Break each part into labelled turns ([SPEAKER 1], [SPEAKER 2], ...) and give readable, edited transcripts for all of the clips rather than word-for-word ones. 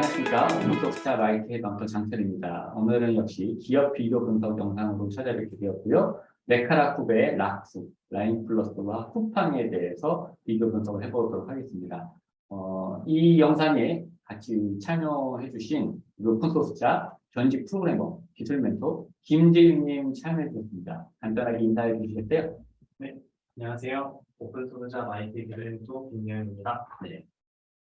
[SPEAKER 1] 안녕하십니까. 오픈소스타 라이트의 방터 장철입니다. 오늘은 역시 기업 비교 분석 영상으로 찾아뵙게 되었고요. 메카라쿠베의 락스, 라인플러스와 쿠팡에 대해서 비교 분석을 해보도록 하겠습니다. 이 영상에 같이 참여해 주신 오픈소스타 전직 프로그래머, 기술 멘토 김재윤님 참여해 주셨습니다. 간단하게 인사해 주시겠어요?
[SPEAKER 2] 네, 안녕하세요. 오픈소르자 마이트 기술멘토 김예은입니다.
[SPEAKER 1] 네.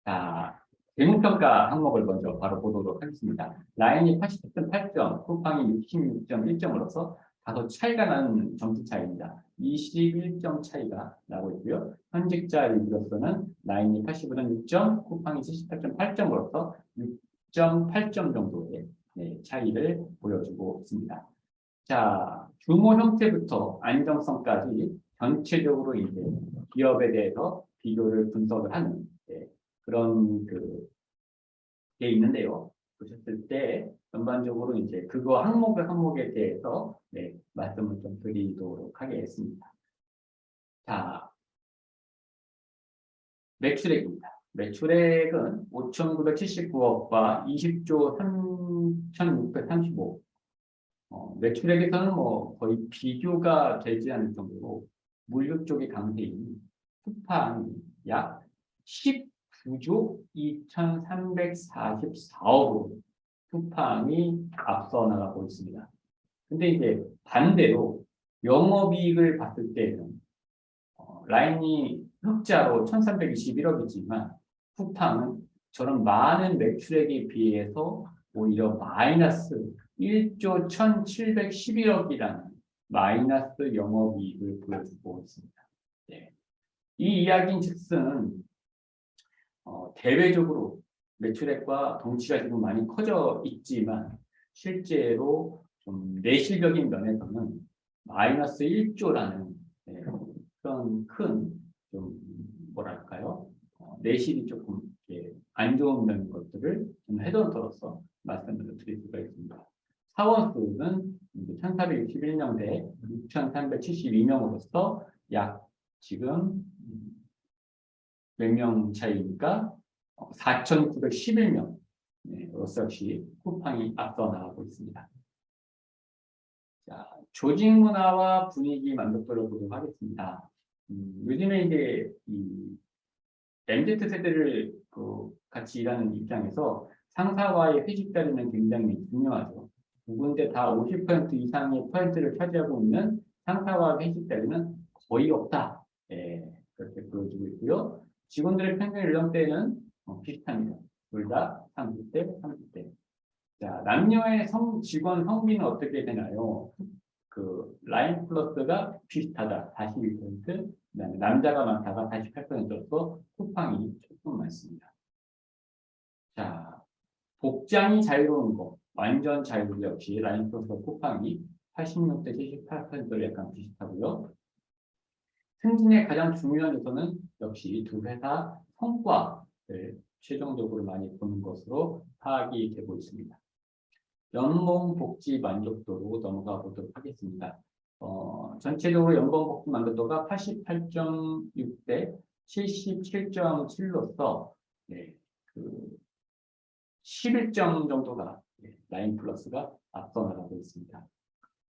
[SPEAKER 1] 자, 재무평가 항목을 먼저 바로 보도록 하겠습니다. 라인이 80.8점, 쿠팡이 66.1점으로서 다소 차이가 나는 점수 차이입니다. 21점 차이가 나고 있고요. 현직자 리뷰로서는 라인이 80은 6점, 쿠팡이 78.8점으로서 6.8점 정도의 차이를 보여주고 있습니다. 자, 규모 형태부터 안정성까지 전체적으로 이제 기업에 대해서 비교를 분석을 하는 그런 게 있는데요. 보셨을 때 전반적으로 이제 그거 항목에 대해서 말씀을 좀 드리도록 하겠습니다. 자, 매출액입니다. 매출액은 5,979억과 20조 3,635억. 매출액에서는 뭐 거의 비교가 되지 않을 정도로 물류 쪽의 강세인 쿠팡이 약 19조 2,344억으로 쿠팡이 앞서 나가고 있습니다. 근데 이제 반대로 영업이익을 봤을 때는 라인이 흑자로 1,321억이지만 쿠팡은 저런 많은 매출액에 비해서 오히려 마이너스 1조 1,711억이라는 마이너스 영업이익을 보여주고 있습니다. 네. 이 이야기인즉슨 대외적으로 매출액과 덩치가 지금 많이 커져 있지만 실제로 좀 내실적인 면에서는 마이너스 1조라는 그런 큰 좀 뭐랄까요 내실이 조금 안 좋은 면 것들을 좀 헤드헌터로서 말씀을 드릴 수가 있습니다. 사원수는 1,461명 대 6,372명으로서 약 지금 몇 명 차이니까 4,911명 역시 쿠팡이 앞서 나가고 있습니다. 자, 조직 문화와 분위기 만족도를 보도록 하겠습니다. 요즘에 이제 이 MZ 세대를 같이 일하는 입장에서 상사와의 회식 자리는 굉장히 중요하죠. 두 군데 다 50% 이상의 퍼센트를 차지하고 있는 상사와 회식 자리는 거의 없다. 그렇게 보여지고 있고요. 직원들의 평균 연령대는 비슷합니다. 둘 다 30대, 30대. 자, 남녀의 직원 성비는 어떻게 되나요? 라인 플러스가 비슷하다, 42%, 그다음에 남자가 많다가 48%로서 쿠팡이 조금 많습니다. 자, 복장이 자유로운 거, 완전 자유로 역시 라인 플러스 쿠팡이 86대 78%로 약간 비슷하고요. 승진의 가장 중요한 요소는 역시 두 회사 성과를 최종적으로 많이 보는 것으로 파악이 되고 있습니다. 연봉 복지 만족도로 넘어가 보도록 하겠습니다. 전체적으로 연봉 복지 만족도가 88.6대 77.7로서 11점 정도가 라인 플러스가 앞서 나가고 있습니다.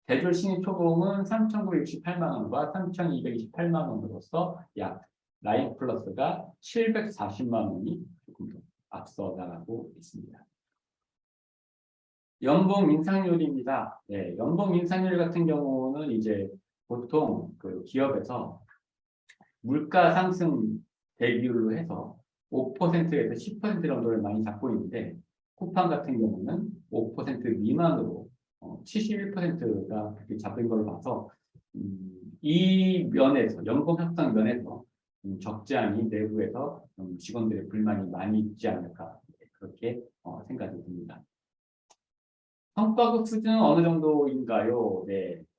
[SPEAKER 1] 대졸 신입 초봉은 3,968만 원과 3,228만 원으로서 약 라인 플러스가 740만 원이 조금 더 앞서 나가고 있습니다. 연봉 인상률입니다. 연봉 인상률 같은 경우는 이제 보통 기업에서 물가 상승 대비율로 해서 5%에서 10% 정도를 많이 잡고 있는데 쿠팡 같은 경우는 5% 미만으로 71%가 그렇게 잡힌 걸로 봐서 이 면에서 연봉 협상 면에서 적지 않이 내부에서 직원들의 불만이 많이 있지 않을까 그렇게 생각이 듭니다. 성과급 수준은 어느 정도인가요?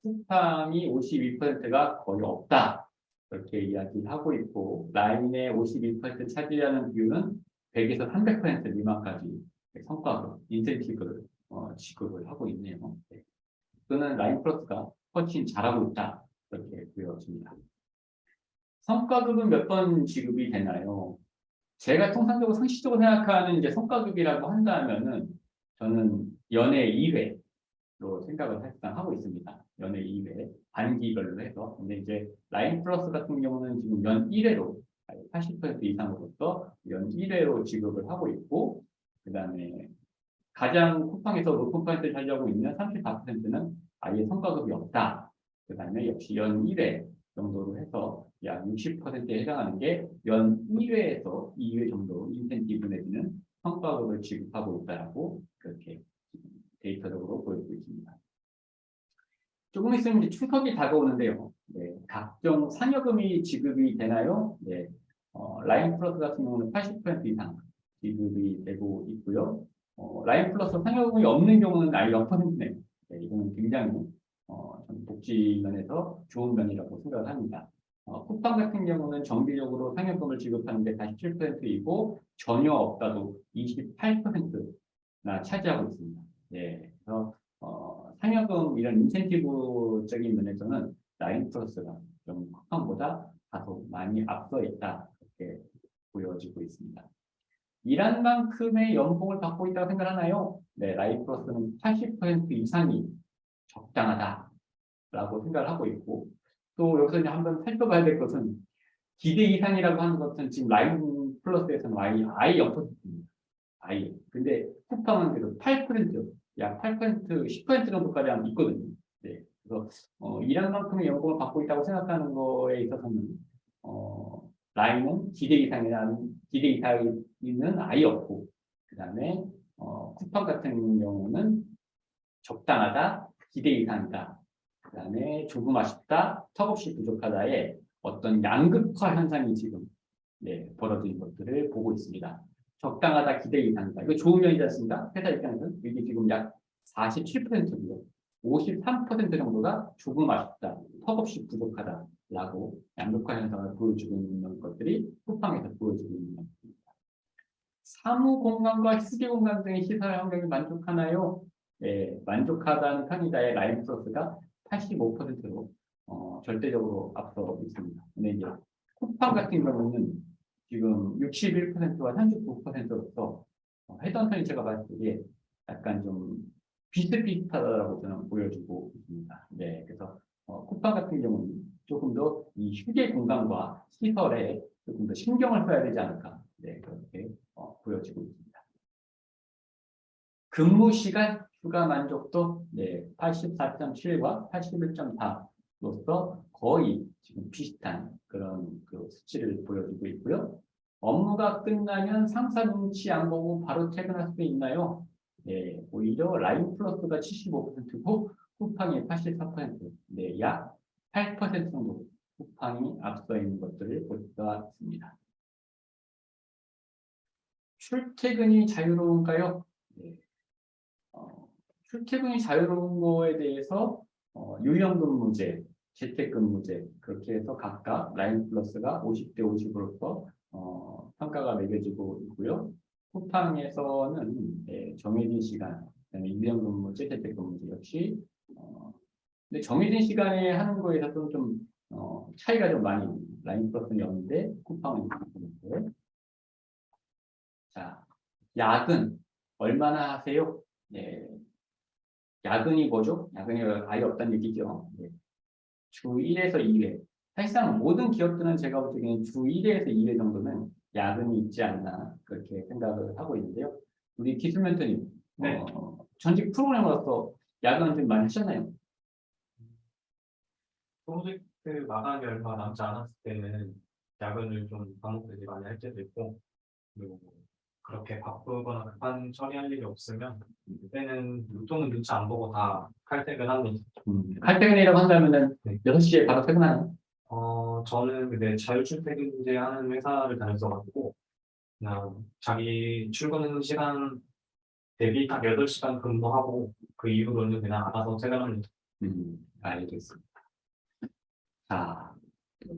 [SPEAKER 1] 쿠팡이 52%가 거의 없다. 그렇게 이야기하고 있고 라인의 52% 차지하는 비율은 100에서 300% 미만까지 성과급, 인센티브를 지급을 하고 있네요. 그거는 라인 플러스가 훨씬 잘하고 있다. 그렇게 보여집니다. 성과급은 몇 번 지급이 되나요? 제가 통상적으로 상식적으로 생각하는 이제 성과급이라고 한다면은 저는 연애 2회로 생각을 사실상 하고 있습니다. 연애 2회 반기별로 해서. 근데 이제 라인 플러스 같은 경우는 지금 연 1회로 80% 이상으로서 연 1회로 지급을 하고 있고, 그다음에 가장 쿠팡에서 높은 포인트를 차지하고 있는 34%는 아예 성과급이 없다. 그다음에 역시 연 1회 정도로 해서 약 60%에 해당하는 게 연 1회에서 2회 정도 인센티브 내지는 성과급을 지급하고 있다라고 그렇게 데이터적으로 보여주고 있습니다. 조금 있으면 이제 추석이 다가오는데요. 네, 각종 상여금이 지급이 되나요? 네, 라인 플러스 같은 경우는 80% 이상 지급이 되고 있고요. 라인 플러스 상여금이 없는 경우는 아예 0%네요. 네, 이거는 굉장히 저는 복지 면에서 좋은 면이라고 생각을 합니다. 쿠팡 같은 경우는 정기적으로 상여금을 지급하는 게 47%이고 전혀 없다도 28%나 차지하고 있습니다. 네, 그래서 상여금 이런 인센티브적인 면에서는 라인 플러스가 좀 쿠팡보다 다소 많이 앞서 있다 이렇게 보여지고 있습니다. 일한 만큼의 연봉을 받고 있다고 생각하나요? 네, 라인 플러스는 80% 이상이 적당하다라고 생각을 하고 있고, 또 여기서 이제 한번 살펴봐야 될 것은 기대 이상이라고 하는 것은 지금 라인 플러스에서는 아예 0%입니다. 아예. 근데 쿠팡은 그래도 8%, 약 8%, 10% 정도까지 있거든요. 네. 그래서 일한 만큼의 연봉을 받고 있다고 생각하는 거에 있어서는 라인은 기대 이상은 아예 없고, 그다음에 쿠팡 같은 경우는 적당하다, 기대 이상이다, 그다음에 조금 아쉽다, 턱없이 부족하다의 어떤 양극화 현상이 지금 벌어진 것들을 보고 있습니다. 적당하다, 기대 이상이다. 이거 좋은 면이지 않습니까? 회사 입장에서는 이게 지금 약 47%고요. 53% 정도가 조금 아쉽다, 턱없이 부족하다라고 양극화 현상을 보여주고 있는 것들이 쿠팡에서 보여주고 있는 것입니다. 사무 공간과 휴게 공간 등의 시설 환경이 만족하나요? 네, 만족하다는 편의자의 라인 플러스가 85%로 절대적으로 앞서 있습니다. 근데 이제 쿠팡 같은 경우는 지금 61%와 39%로서 헤드헌터니 제가 봤을 때 약간 좀 비슷비슷하다고 저는 보여주고 있습니다. 네, 그래서 쿠팡 같은 경우는 조금 더 이 휴게 공간과 시설에 조금 더 신경을 써야 되지 않을까, 네, 그렇게 보여지고 있습니다. 근무 시간 휴가 만족도 84.7과 81.4로서 거의 지금 비슷한 그런 수치를 보여주고 있고요. 업무가 끝나면 상사 눈치 안 보고 바로 퇴근할 수 있나요? 네, 오히려 라인 플러스가 75%고 쿠팡이 84%, 약 8% 정도 쿠팡이 앞서 있는 것들을 볼 수가 있습니다. 출퇴근이 자유로운가요? 네. 출퇴근이 자유로운 거에 대해서 유연근무제, 재택근무제 그렇게 해서 각각 라인 플러스가 50대 50으로서 평가가 매겨지고 있고요. 쿠팡에서는 정해진 시간, 그다음에 유연근무제, 재택근무제 역시 근데 정해진 시간에 하는 거에 있어서는 좀 차이가 좀 많이 라인 플러스는 없는데 쿠팡은 있는데 자, 야근 얼마나 하세요? 네. 야근이 뭐죠? 야근이 아예 없다는 얘기죠. 네. 주 1에서 2회. 사실상 모든 기업들은 제가 볼 때는 주 1회에서 2회 정도는 야근이 있지 않나 그렇게 생각을 하고 있는데요. 우리 기술 멘토님,
[SPEAKER 2] 네.
[SPEAKER 1] 전직 프로그래머로서 야근 좀 많이 하셨나요?
[SPEAKER 2] 프로젝트 마감이 얼마 남지 않았을 때는 야근을 좀 반복되게 많이 할 때도 있고, 그리고 그렇게 바쁘거나 급한 처리할 일이 없으면 그때는 보통은 눈치 안 보고 다 칼퇴근합니다.
[SPEAKER 1] 칼퇴근이라고 한다면은
[SPEAKER 2] 네.
[SPEAKER 1] 6시에 바로 퇴근하나요?
[SPEAKER 2] 저는 근데 자율출퇴근제 하는 회사를 다녔어가지고 그냥 자기 출근 시간 대비 딱 8시간 근무하고 그 이후로는 그냥 알아서 퇴근합니다.
[SPEAKER 1] 알겠습니다. 자,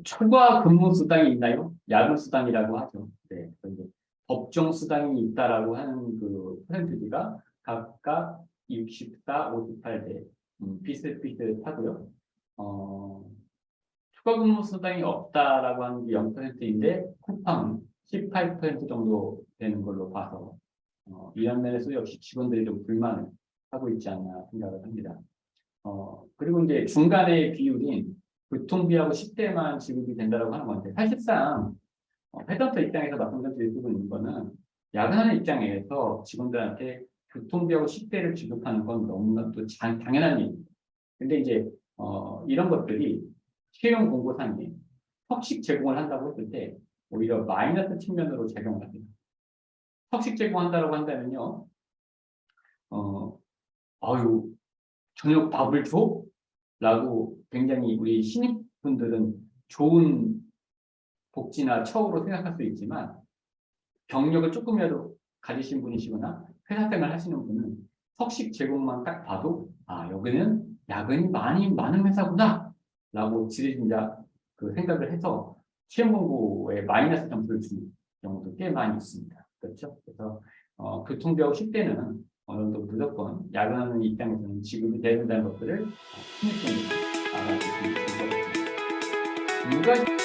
[SPEAKER 1] 초과 근무 수당이 있나요? 야근 수당이라고 하죠. 네, 그런데 법정 수당이 있다라고 하는 그 퍼센티지가 각각 64, 58대 비슷비슷하고요. 추가 근무 수당이 없다라고 하는 게 0%인데 쿠팡은 18% 정도 되는 걸로 봐서 이런 면에서 역시 직원들이 좀 불만을 하고 있지 않나 생각을 합니다. 그리고 이제 중간의 비율인 교통비하고 식대만 지급이 된다고 하는 건데 사실상 헤드헌터 입장에서 말씀드리고 있는 거는 야근하는 입장에서 직원들한테 교통비하고 식대를 지급하는 건 너무나도 당연한 일입니다. 근데 이제 이런 것들이 채용 공고상에 석식 제공을 한다고 했을 때 오히려 마이너스 측면으로 작용을 합니다. 석식 제공한다고 한다면요, 아유 저녁 밥을 줘? 라고 굉장히 우리 신입분들은 좋은 복지나 처우로 생각할 수 있지만 경력을 조금이라도 가지신 분이시거나 회사 생활 하시는 분은 석식 제공만 딱 봐도 여기는 야근이 많은 회사구나 라고 지레진자 그 생각을 해서 시험 공고에 마이너스 점수를 주는 경우도 꽤 많이 있습니다. 그렇죠? 그래서 교통비하고 식대는 어느 정도 무조건 야근하는 입장에서는 지급이 돼야 된다는 것들을 신입분들이 알아주시면 좋을 것 같습니다.